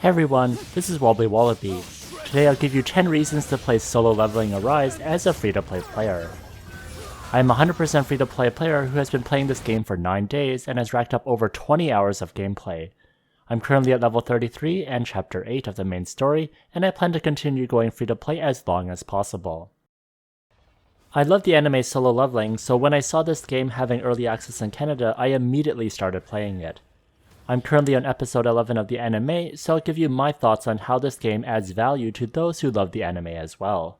Hey everyone, this is Wobbly Wallaby. Today I'll give you 10 reasons to play Solo Leveling Arise as a free-to-play player. I am a 100% free-to-play player who has been playing this game for 9 days and has racked up over 20 hours of gameplay. I'm currently at level 33 and chapter 8 of the main story, and I plan to continue going free-to-play as long as possible. I love the anime Solo Leveling, so when I saw this game having early access in Canada, I immediately started playing it. I'm currently on episode 11 of the anime, so I'll give you my thoughts on how this game adds value to those who love the anime as well.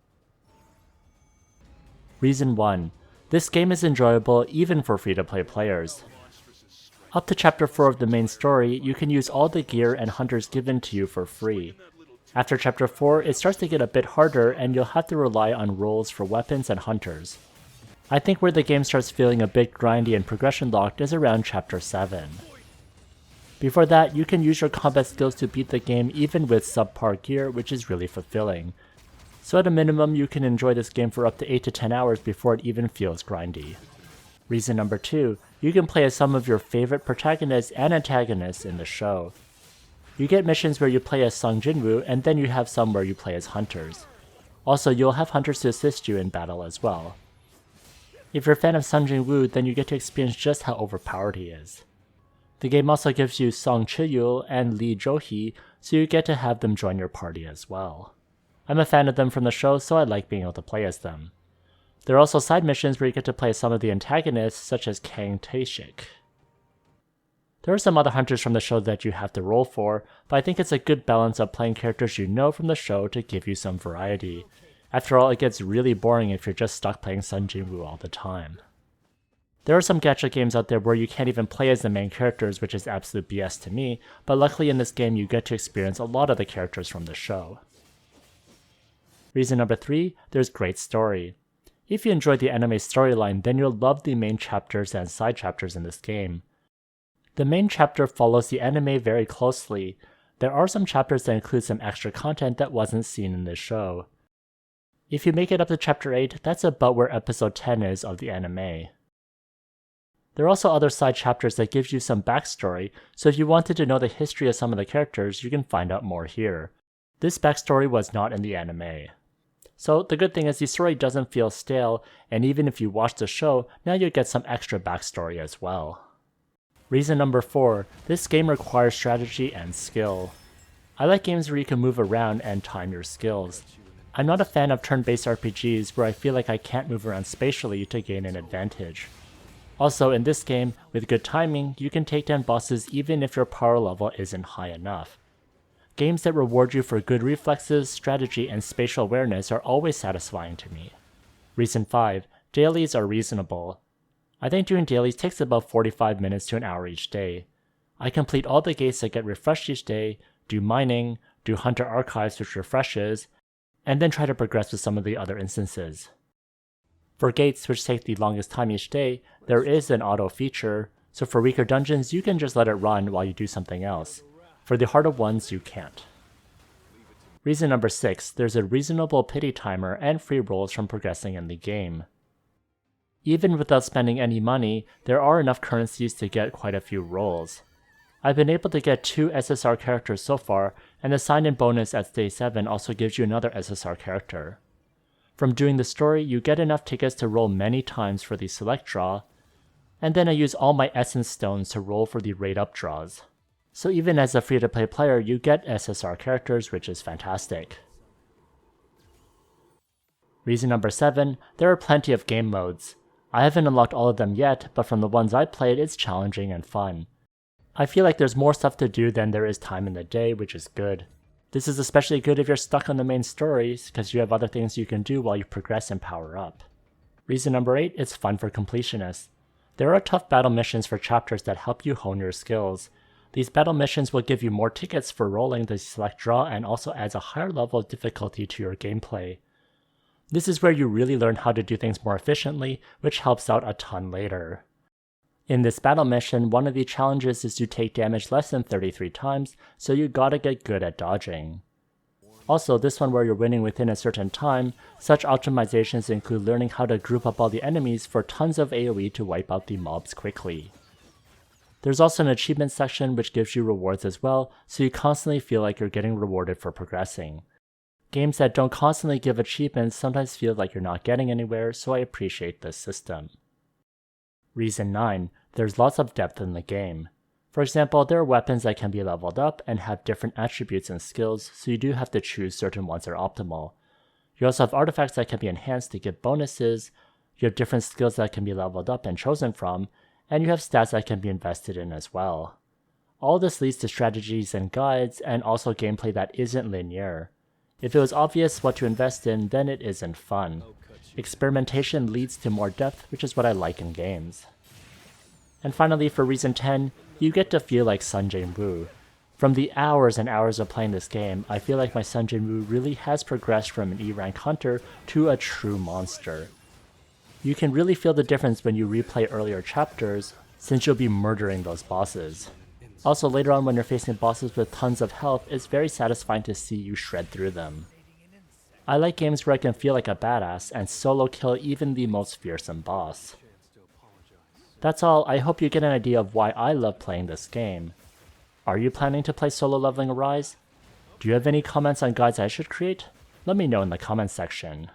Reason 1. This game is enjoyable even for free-to-play players. Up to chapter 4 of the main story, you can use all the gear and hunters given to you for free. After chapter 4, it starts to get a bit harder and you'll have to rely on rolls for weapons and hunters. I think where the game starts feeling a bit grindy and progression locked is around chapter 7. Before that, you can use your combat skills to beat the game even with subpar gear, which is really fulfilling. So at a minimum, you can enjoy this game for up to 8 to 10 hours before it even feels grindy. Reason number 2, you can play as some of your favorite protagonists and antagonists in the show. You get missions where you play as Jinwoo, and then you have some where you play as hunters. Also, you'll have hunters to assist you in battle as well. If you're a fan of Jinwoo, then you get to experience just how overpowered he is. The game also gives you Song Chiyul and Lee Jo-hee, so you get to have them join your party as well. I'm a fan of them from the show, so I like being able to play as them. There are also side missions where you get to play as some of the antagonists, such as Kang Tae-shik. There are some other hunters from the show that you have to roll for, but I think it's a good balance of playing characters you know from the show to give you some variety. After all, it gets really boring if you're just stuck playing Jinwoo all the time. There are some gacha games out there where you can't even play as the main characters, which is absolute BS to me, but luckily in this game you get to experience a lot of the characters from the show. Reason number 3, there's great story. If you enjoy the anime storyline, then you'll love the main chapters and side chapters in this game. The main chapter follows the anime very closely. There are some chapters that include some extra content that wasn't seen in this show. If you make it up to chapter 8, that's about where episode 10 is of the anime. There are also other side chapters that gives you some backstory, so if you wanted to know the history of some of the characters, you can find out more here. This backstory was not in the anime. So the good thing is the story doesn't feel stale, and even if you watch the show, now you get some extra backstory as well. Reason number 4, this game requires strategy and skill. I like games where you can move around and time your skills. I'm not a fan of turn-based RPGs where I feel like I can't move around spatially to gain an advantage. Also, in this game, with good timing, you can take down bosses even if your power level isn't high enough. Games that reward you for good reflexes, strategy, and spatial awareness are always satisfying to me. Reason 5, dailies are reasonable. I think doing dailies takes about 45 minutes to an hour each day. I complete all the gates that get refreshed each day, do mining, do hunter archives which refreshes, and then try to progress with some of the other instances. For gates, which take the longest time each day, there is an auto feature, so for weaker dungeons you can just let it run while you do something else. For the harder ones, you can't. Reason number 6, there's a reasonable pity timer and free rolls from progressing in the game. Even without spending any money, there are enough currencies to get quite a few rolls. I've been able to get 2 SSR characters so far, and the sign-in bonus at day 7 also gives you another SSR character. From doing the story, you get enough tickets to roll many times for the select draw, and then I use all my essence stones to roll for the rate up draws. So even as a free-to-play player, you get SSR characters, which is fantastic. Reason number 7, there are plenty of game modes. I haven't unlocked all of them yet, but from the ones I played, it's challenging and fun. I feel like there's more stuff to do than there is time in the day, which is good. This is especially good if you're stuck on the main stories, because you have other things you can do while you progress and power up. Reason number 8, it's fun for completionists. There are tough battle missions for chapters that help you hone your skills. These battle missions will give you more tickets for rolling the select draw and also adds a higher level of difficulty to your gameplay. This is where you really learn how to do things more efficiently, which helps out a ton later. In this battle mission, one of the challenges is to take damage less than 33 times, so you gotta get good at dodging. Also, this one where you're winning within a certain time, such optimizations include learning how to group up all the enemies for tons of AoE to wipe out the mobs quickly. There's also an achievement section which gives you rewards as well, so you constantly feel like you're getting rewarded for progressing. Games that don't constantly give achievements sometimes feel like you're not getting anywhere, so I appreciate this system. Reason 9. There's lots of depth in the game. For example, there are weapons that can be leveled up and have different attributes and skills, so you do have to choose certain ones are optimal. You also have artifacts that can be enhanced to give bonuses, you have different skills that can be leveled up and chosen from, and you have stats that can be invested in as well. All this leads to strategies and guides, and also gameplay that isn't linear. If it was obvious what to invest in, then it isn't fun. Experimentation leads to more depth, which is what I like in games. And finally, for reason 10, you get to feel like Sun Jinwoo. From the hours and hours of playing this game, I feel like my Sun Jinwoo really has progressed from an E-rank hunter to a true monster. You can really feel the difference when you replay earlier chapters, since you'll be murdering those bosses. Also, later on when you're facing bosses with tons of health, it's very satisfying to see you shred through them. I like games where I can feel like a badass and solo kill even the most fearsome boss. That's all. I hope you get an idea of why I love playing this game. Are you planning to play solo leveling Arise? Do you have any comments on guides I should create? Let me know in the comments section.